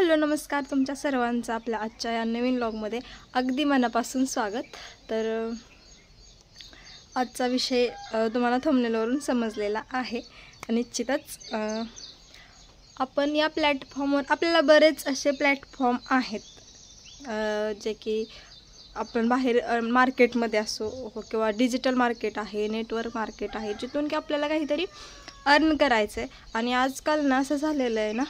Hello नमस्कार, तुमच्या सर्वांचं आपल्या आजच्या या नवीन व्लॉगमध्ये अगदी मनापासून स्वागत। तर आजचा विषय तुम्हाला थंबनेलवरून समजलेला आहे। निश्चितच आपण या प्लॅटफॉर्मवर आपल्याला बरेच असे प्लॅटफॉर्म आहेत जे की आपण बाहेर मार्केटमध्ये असो किंवा डिजिटल मार्केट आहे, नेटवर्क मार्केट आहे, जिथून की आपल्याला काहीतरी अर्न करायचं आहे। आणि आजकाल ना असं झालेलं आहे ना,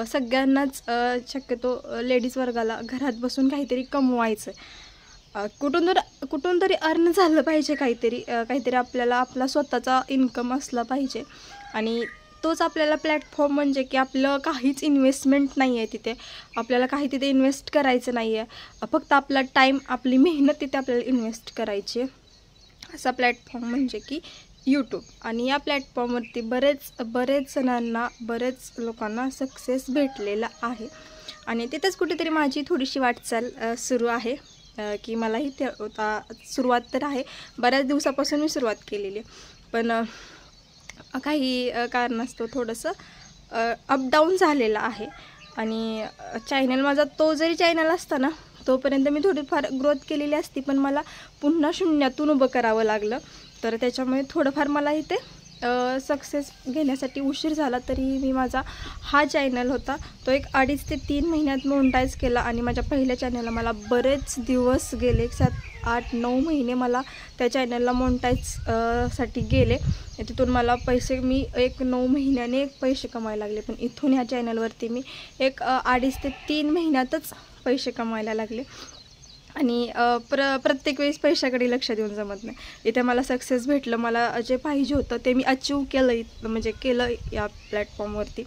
सगळ्यांनाच शक्यतो लेडीज वर्गाला घरात बसून काहीतरी कमवायचं आहे, कुठून तरी अर्न झालं पाहिजे, काहीतरी आपल्याला आपला स्वतःचा इन्कम असला पाहिजे। आणि तोच आपल्याला प्लॅटफॉर्म म्हणजे की आपलं काहीच इन्व्हेस्टमेंट नाही आहे, तिथे आपल्याला काही तिथे इन्व्हेस्ट करायचं नाही आहे, फक्त आपला टाईम आपली मेहनत तिथे आपल्याला इन्व्हेस्ट करायची आहे। असा प्लॅटफॉर्म म्हणजे की यूट्यूब। आणि या प्लॅटफॉर्मवरती बरेच जणांना, बरेच लोकांना सक्सेस भेटलेला आहे। आणि तिथेच कुठेतरी माझी थोडीशी वाटचाल सुरू आहे की मलाही ते सुरुवात तर आहे, बऱ्याच दिवसापासून मी सुरुवात केलेली आहे, पण काही कारणास्तव थोडंसं अपडाऊन झालेलं आहे। आणि चॅनल माझा तो जरी चॅनल असता ना, तोपर्यंत मी थोडीफार ग्रोथ केलेली असती, पण मला पुन्हा शून्यातून उभं करावं लागलं। तर त्याच्यामुळे थोडंफार मला इथे सक्सेस घेण्यासाठी उशीर झाला। तरी मी माझा हा चॅनल होता तो एक 2.5 ते 3 महिन्यात मोनेटाईज केला। आणि माझ्या पहिल्या चॅनलला मला बरेच दिवस गेले, 7-8-9 महिने मला त्या चॅनलला मोनेटाईज साठी गेले। तिथून मला पैसे मी 9 महिन्याने पैसे कमायला लागले, पण इथून ह्या चॅनलवरती मी 2.5 ते 3 महिन्यातच पैसे कमायला लागले। आणि प्रत्येक वेळेस पैशाकडे लक्ष देऊन जमत नाही। इथे मला सक्सेस भेटलं, मला जे पाहिजे होतं ते मी अचीव केलं या प्लॅटफॉर्मवरती।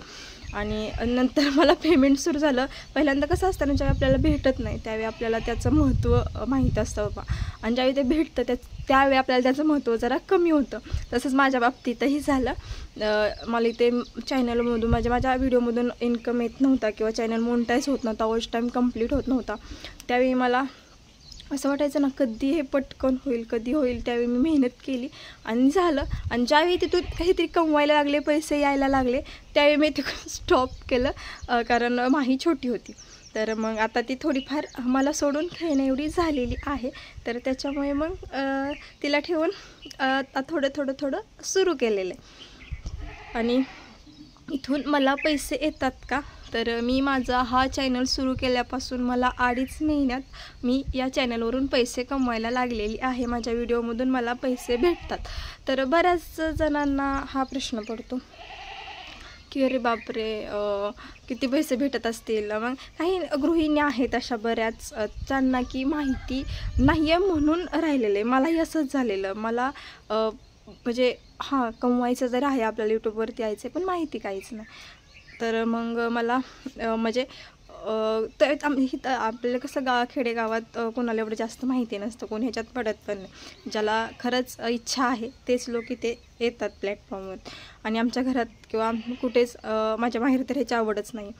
आणि नंतर मला पेमेंट सुरू झालं। पहिल्यांदा कसं असतं ना, ज्यावेळी आपल्याला भेटत नाही त्यावेळी आपल्याला त्याचं महत्त्व माहीत असतं बाबा, आणि ज्यावेळी ते भेटतं त्यावेळी आपल्याला त्याचं महत्त्व जरा कमी होतं। तसंच माझ्या बाबतीतही झालं। मला इथे चॅनलमधून माझ्या व्हिडिओमधून इन्कम येत नव्हता किंवा चॅनल मोनेटाईज होत नव्हता, वॉच टाईम कंप्लीट होत नव्हता। त्यावेळी मला असं वाटायचं ना, कधी हे पटकन होईल, कधी होईल। त्यावेळी मी मेहनत केली आणि झालं। आणि ज्यावेळी तिथून काहीतरी कमवायला लागले, पैसे यायला लागले, त्यावेळी मी तिकडून स्टॉप केलं, कारण माही छोटी होती। तर मग आता ती थोडीफार मला सोडून खेळण्या एवढी झालेली आहे, तर त्याच्यामुळे मग तिला ठेवून थोडं सुरू केलेलं आहे। आणि इथून मला पैसे येतात का, तर मी माझा हा चॅनल सुरू केल्यापासून मला 2.5 महिन्यात मी या चॅनलवरून पैसे कमवायला लागलेली आहे। माझ्या व्हिडिओमधून मला पैसे भेटतात। तर बऱ्याच जणांना हा प्रश्न पडतो की अरे बापरे, किती पैसे भेटत असतील। मग काही गृहिणी आहेत अशा बऱ्याच ज्यांना की माहिती नाही आहे म्हणून राहिलेले। मलाही असंच झालेलं। मला म्हणजे कमवायचं जर आहे, आपल्याला यूट्यूबवरती यायचं, पण माहिती काहीच नाही। तर मग मला म्हणजे आपल्याला कसं खेडेगावात कोणाला एवढं जास्त माहिती नसतं, कोणी ह्याच्यात पडत पण नाही। ज्याला खरंच इच्छा आहे तेच लोक इथे येतात प्लॅटफॉर्मवर। आणि आमच्या घरात किंवा कुठेच माझ्या माहेर तर ह्याची आवडच नाही,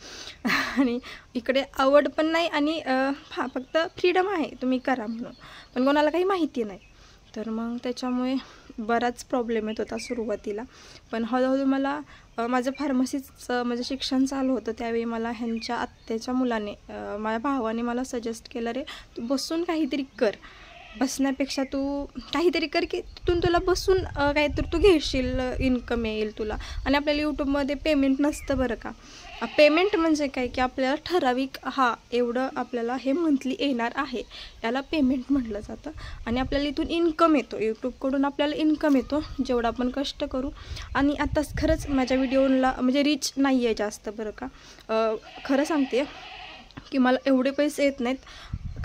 आणि इकडे आवड पण नाही, आणि फक्त फ्रीडम आहे तुम्ही करा म्हणून, पण कोणाला काही माहिती नाही। तर मग त्याच्यामुळे बराच प्रॉब्लेम येत होता सुरुवातीला। पण हळूहळू मला माझं फार्मसीचं म्हणजे शिक्षण चालू होतं, त्यावेळी मला ह्यांच्या आत्याच्या मुलाने, माझ्या भावाने मला सजेस्ट केलं, रे तू बसून काहीतरी कर, बसण्यापेक्षा तू काहीतरी कर की तिथून तुला बसून काहीतरी तू घेशील, इन्कम येईल तुला। आणि आपल्याला यूट्यूबमध्ये पेमेंट नसतं बरं का। पेमेंट म्हणजे काय की आपल्याला ठराविक एवढं आपल्याला हे मंथली येणार आहे, याला पेमेंट म्हटलं जातं। आणि आपल्याला इथून इन्कम येतो, यूट्यूबकडून आपल्याला इन्कम येतो जेवढं आपण कष्ट करू। आणि आता खरंच माझ्या व्हिडिओला म्हणजे रीच नाही आहे जास्त बरं का, खरं सांगते की मला एवढे पैसे येत नाहीत,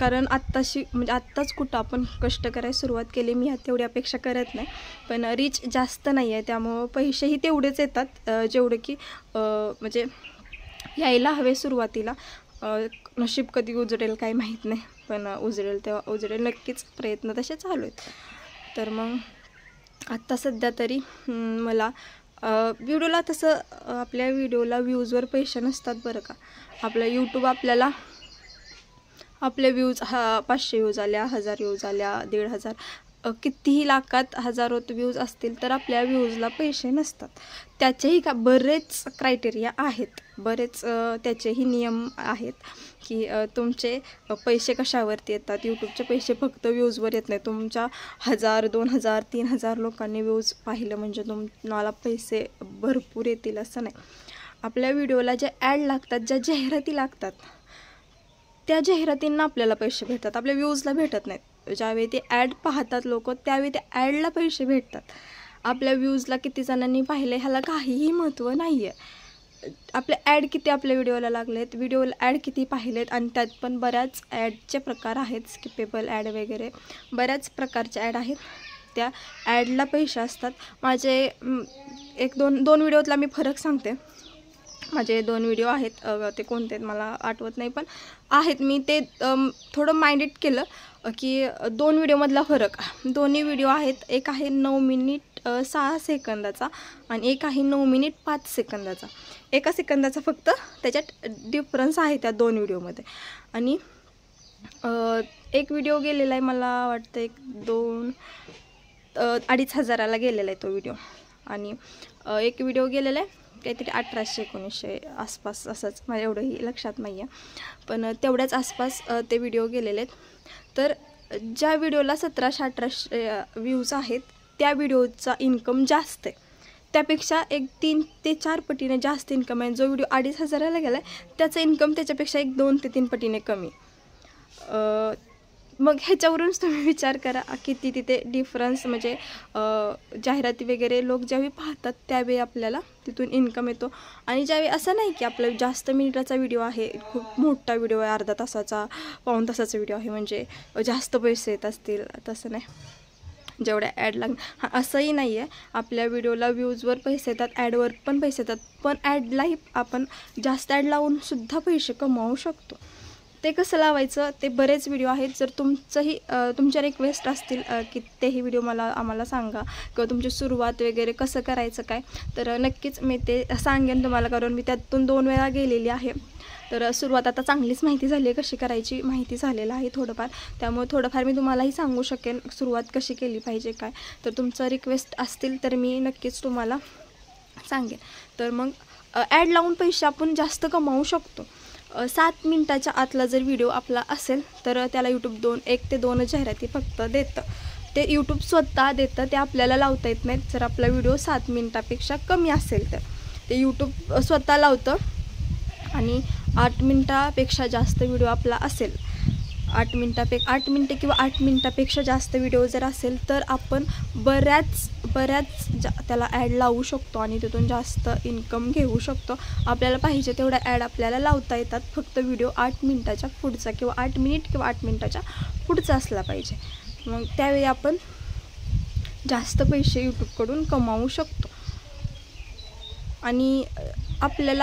कारण आत्ताच कुठं आपण कष्ट करायला सुरुवात केली, मी तेवढी अपेक्षा करत नाही, पण रीच जास्त नाही आहे, त्यामुळं पैसेही तेवढेच येतात जेवढे की म्हणजे यायला हवे सुरुवातीला। नशीब कधी उजडेल काही माहीत नाही, पण उजडेल तेव्हा उजडेल नक्कीच, प्रयत्न तसे चालू आहेत। तर मग आत्ता सध्या तरी मला व्हिडिओला तसं आपल्या व्हिडिओला व्ह्यूजवर पैसे नसतात बरं का। आपलं यूट्यूब आपल्याला आपले व्ह्यूज 500 व्ह्यूज आल्या, 1000 व्ह्यूज आल्या, 1500, कितीही लाखात हजारोत व्ह्यूज असतील तर आपल्या व्ह्यूजला पैसे नसतात। त्याचेही बरेच क्रायटेरिया आहेत, बरेच त्याचेही नियम आहेत की तुमचे पैसे कशावरती येतात. यूट्यूबचे पैसे फक्त व्ह्यूजवर येत नाही. तुमच्या 1000, 2000, 3000 लोकांनी व्ह्यूज पाहिलं म्हणजे तुम्हाला पैसे भरपूर येतील असं नाही. आपल्या व्हिडिओला जे ॲड लागतात, ज्या जाहिराती लागतात, त्या जाहिरातींना आपल्याला पैसे भेटतात, आपल्या व्ह्यूजला भेटत नाहीत. ज्यावेळी ते ॲड पाहतात लोक त्यावेळी त्या ॲडला पैसे भेटतात. आपल्या व्ह्यूजला किती जणांनी पाहिले ह्याला काहीही महत्त्व नाही आहे. आपले ॲड किती आपल्या व्हिडिओला लागलेत, व्हिडिओला ॲड किती पाहिलेत, आणि त्यात पण बऱ्याच ॲडचे प्रकार आहेत, स्किपेबल ॲड वगैरे बऱ्याच प्रकारचे ॲड आहेत. त्या ॲडला पैसे असतात. माझे दोन व्हिडिओतला मी फरक सांगते. माझे 2 व्हिडिओ आहेत, ते कोणते आहेत मला आठवत नाही पण आहेत. मी ते थोडं माइंडेड केलं की 2 व्हिडिओमधला फरक. दोन्ही व्हिडिओ आहेत. एक आहे 9 मिनिट 6 सेकंदाचा आणि एक आहे 9 मिनिट 5 सेकंदाचा. 1 सेकंदाचा फक्त त्याच्यात डिफरन्स आहे त्या 2 व्हिडिओमध्ये. आणि एक व्हिडिओ गेलेला आहे मला वाटतं 2,500-2,500 गेलेला आहे तो व्हिडिओ. आणि एक व्हिडिओ गेलेला आहे काहीतरी 1800-1900 आसपास, असंच माझ्या एवढंही लक्षात नाही आहे पण तेवढ्याच आसपास ते व्हिडिओ गेलेले आहेत. तर ज्या व्हिडिओला 1700-1800 व्ह्यूज आहेत त्या व्हिडिओचा इन्कम जास्त आहे. त्यापेक्षा 3 ते 4 पटीने जास्त इन्कम आहे. जो व्हिडिओ 2500 गेला आहे त्याचा इन्कम त्याच्यापेक्षा 2 ते 3 पटीने कमी. मग ह्याच्यावरूनच तुम्ही विचार करा किती तिथे डिफरन्स. म्हणजे जाहिराती वगैरे लोक ज्यावेळी पाहतात त्यावेळी आपल्याला तिथून इन्कम येतो. आणि ज्यावेळी असं नाही की आपलं जास्त मिनिटाचा व्हिडिओ आहे, खूप मोठा व्हिडिओ आहे, अर्धा तासाचा, पाऊण तासाचा व्हिडिओ आहे म्हणजे जास्त पैसे येत असतील, तसं नाही. जेवढ्या ॲड लागणार असंही नाही आहे. आपल्या व्हिडिओला व्ह्यूजवर पैसे येतात, ॲडवर पण पैसे येतात. पण ॲडलाही आपण जास्त ॲड लावूनसुद्धा पैसे कमावू शकतो. ते कसं लावायचं ते बरेच व्हिडिओ आहेत. जर तुमच्या रिक्वेस्ट असतील की तेही व्हिडिओ आम्हाला सांगा किंवा तुमची सुरुवात वगैरे कसं करायचं काय, तर नक्कीच मी ते सांगेन तुम्हाला, कारण मी त्यातून 2 वेळा गेलेली आहे. तर सुरुवात आता चांगलीच माहिती झाली आहे, कशी करायची माहिती झालेलं आहे थोडंफार. त्यामुळे थोडंफार मी तुम्हालाही सांगू शकेन सुरुवात कशी केली पाहिजे काय. तर तुमचं रिक्वेस्ट असतील तर मी नक्कीच तुम्हाला सांगेन. तर मग ॲड लावून पैसे आपण जास्त कमावू शकतो. 7 मिनिटाच्या आतला जर व्हिडिओ आपला असेल तर त्याला यूट्यूब 1 ते 2 जाहिराती फक्त देतं. ते यूट्यूब स्वतः देतं, ते आपल्याला लावता येत नाहीत. जर आपला व्हिडिओ 7 मिनिटापेक्षा कमी असेल तर ते यूट्यूब स्वतः लावतं. आणि 8 मिनिटापेक्षा जास्त व्हिडिओ आपला असेल, 8 मिनिटे किंवा 8 मिनिटापेक्षा जास्त व्हिडिओ जर असेल तर आपण बऱ्याच त्याला ॲड लावू शकतो आणि तिथून जास्त इन्कम घेऊ शकतो. आपल्याला पाहिजे तेवढा ॲड आपल्याला लावता येतात. फक्त व्हिडिओ 8 मिनिटाच्या पुढचा किंवा 8 मिनिट किंवा 8 मिनिटाच्या पुढचा असला पाहिजे. मग त्यावेळी आपण जास्त पैसे यूट्यूबकडून कमावू शकतो. आणि आपले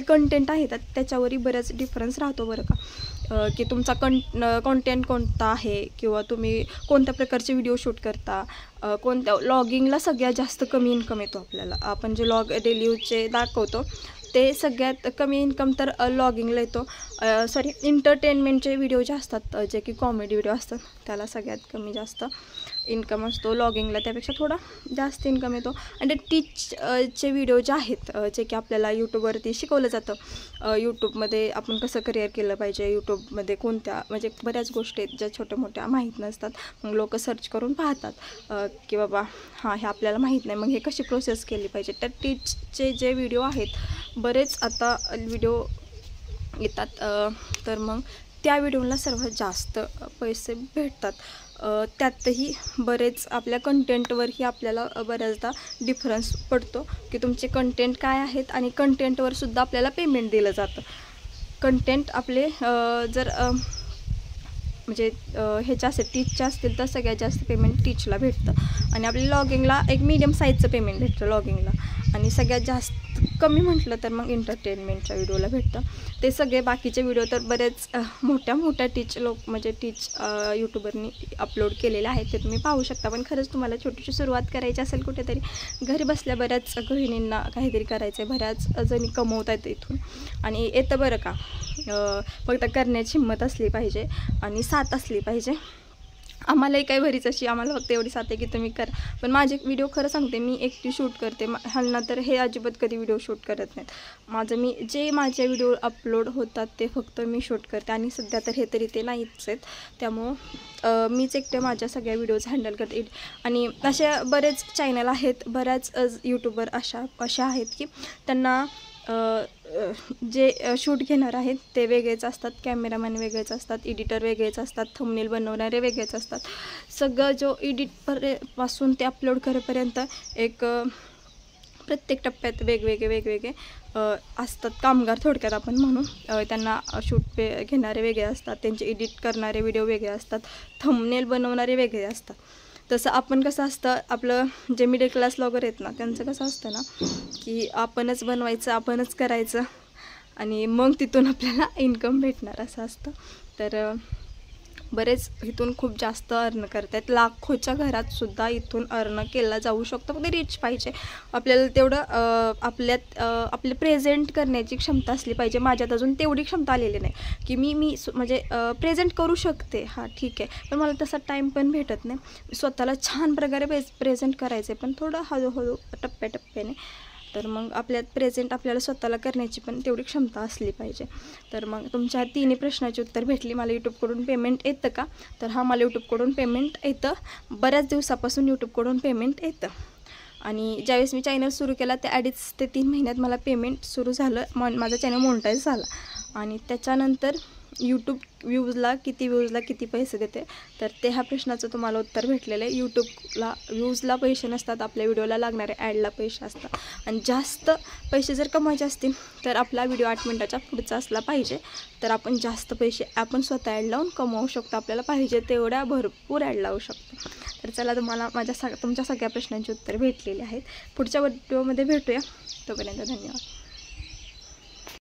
कंटेंट आहेत त्याच्यावरही बरेच डिफरन्स राहतो बरं का. की तुमचा कंटेंट कोणता आहे किंवा तुम्ही कोणत्या प्रकारचे व्हिडिओ शूट करता. कोणत्या लॉगिंगला सगळ्यात जास्त कमी इन्कम येतो आपल्याला. आपण जे डेली यूजचे दाखवतो ते सगळ्यात कमी इन्कम तर लॉगिंगला येतो. एंटरटेनमेंटचे व्हिडिओ जे असतात, जे की कॉमेडी व्हिडिओ असतात, त्याला सगळ्यात कमी जास्त इन्कम असतो. लॉगिंगला त्यापेक्षा थोडा जास्त इन्कम येतो. आणि ते टीचचे व्हिडिओ जे आहेत, जे की आपल्याला यूट्यूबवरती शिकवलं जातं. यूट्यूबमध्ये आपण कसं करिअर केलं पाहिजे, यूट्यूबमध्ये कोणत्या म्हणजे बऱ्याच गोष्टी आहेत ज्या छोट्या मोठ्या माहीत नसतात. मग लोक सर्च करून पाहतात की बाबा हे आपल्याला माहीत नाही, मग हे कशी प्रोसेस केली पाहिजे. त्या टीचचे जे व्हिडिओ आहेत बरेच आता व्हिडिओ येतात. तर मग त्या व्हिडिओला सर्वात जास्त पैसे भेटतात. त्यातही बरेच आपल्या कंटेंटवरही आपल्याला बऱ्याचदा डिफरन्स पडतो की तुमचे कंटेंट काय आहेत आणि कंटेंटवर सुद्धा आपल्याला पेमेंट दिलं जातं. कंटेंट आपले जर म्हणजे ह्याच्या असेल टीचच्या असतील तर सगळ्यात जास्त पेमेंट टीचला भेटतं. आणि आपल्या लॉगिंगला एक मीडियम साईजचं पेमेंट भेटतं लॉगिंगला. आणि सगळ्यात जास्त कमी म्हटलं तर मग एंटरटेनमेंटच्या व्हिडिओला भेटतं. ते सगळे बाकीचे व्हिडिओ तर बरेच मोठ्या टीच यूट्यूबरनी अपलोड केलेले आहेत, ते तुम्ही पाहू शकता. पण खरंच तुम्हाला छोटीशी सुरुवात करायची असेल कुठेतरी घरी बसल्या, बऱ्याच गृहिणींना काहीतरी करायचं आहे, बऱ्याच जणी कमवत आहेत इथून आणि येतं बरं का. फक्त करण्याची हिंमत असली पाहिजे आणि साथ असली पाहिजे. आम्हालाही काही भरीच अशी आम्हाला फक्त एवढी साथ आहे की तुम्ही करा. पण माझे व्हिडिओ खरं सांगते मी एकटी शूट करते. ह्यांना तर हे अजिबात कधी व्हिडिओ शूट करत नाहीत. माझे व्हिडिओ अपलोड होतात ते फक्त मी शूट करते आणि सध्या तर हे तरी ते नाहीच आहेत. त्यामुळं मीच एकटे माझ्या सगळ्या व्हिडिओज हँडल करते. आणि असे बरेच चॅनल आहेत, बऱ्याच यूट्यूबर अशा आहेत की त्यांना जे शूट घेणार आहेत ते वेगळेच असतात, कॅमेरामॅन वेगळेच असतात, एडिटर वेगळेच असतात, थंबनेल बनवणारे वेगळेच असतात. सगळं जो पासून ते अपलोड करेपर्यंत एक प्रत्येक टप्प्यात वेगवेगळे असतात कामगार थोडक्यात आपण म्हणू. त्यांना शूट घेणारे वेगळे असतात, त्यांचे एडिट करणारे व्हिडिओ वेगळे असतात, थंबनेल बनवणारे वेगळे असतात. तसं आपण कसं असतं, आपलं जे मिडल क्लास ब्लॉगर आहेत ना त्यांचं कसं असतं ना की आपणच बनवायचं, आपणच करायचं आणि मग तिथून आपल्याला इन्कम भेटणार असं असतं. तर बरेच इथून खूप जास्त अर्न करतात. लाखोच्या घरातसुद्धा इथून अर्न केला जाऊ शकतो. फक्त रिच पाहिजे आपल्याला, तेवढं आपले प्रेझेंट करण्याची क्षमता असली पाहिजे. माझ्यात अजून तेवढी क्षमता आलेली नाही की मी म्हणजे प्रेझेंट करू शकते, हां ठीक आहे, पण मला तसा टाईम पण भेटत नाही. स्वतःला छान प्रकारे प्रेझेंट करायचे, पण थोडं हळूहळू टप्प्याटप्प्याने. तर मग आपल्याला स्वतःला करण्याची पण तेवढी क्षमता असली पाहिजे. तर मग तुमच्या तिन्ही प्रश्नाची उत्तर भेटली. मला यूट्यूबकडून पेमेंट येतं का? तर हा, मला यूट्यूबकडून पेमेंट येतं. बऱ्याच दिवसापासून यूट्यूबकडून पेमेंट येतं. आणि ज्यावेळेस मी चॅनल सुरू केला त्या 2.5 ते 3 महिन्यात मला पेमेंट सुरू झालं. माझा चॅनल मोनेटाईज झाला. आणि त्याच्यानंतर यूट्यूब व्ह्यूजला किती पैसे देते, तर ते ह्या प्रश्नाचं तुम्हाला उत्तर भेटलेलं आहे. यूट्यूबला व्ह्यूजला पैसे नसतात, आपल्या व्हिडिओला लागणारे ॲडला पैसे असतात. आणि जास्त पैसे जर कमवायचे असतील तर आपला व्हिडिओ 8 मिनिटाच्या पुढचा असला पाहिजे, तर आपण जास्त पैसे आपण स्वतः ॲड लावून कमवू शकतो. आपल्याला पाहिजे तेवढ्या भरपूर ॲड लावू शकतो. तर चला, तुम्हाला तुमच्या सगळ्या प्रश्नांची उत्तर भेटलेली आहेत. पुढच्या व्हिडिओमध्ये भेटूया. तोपर्यंत धन्यवाद.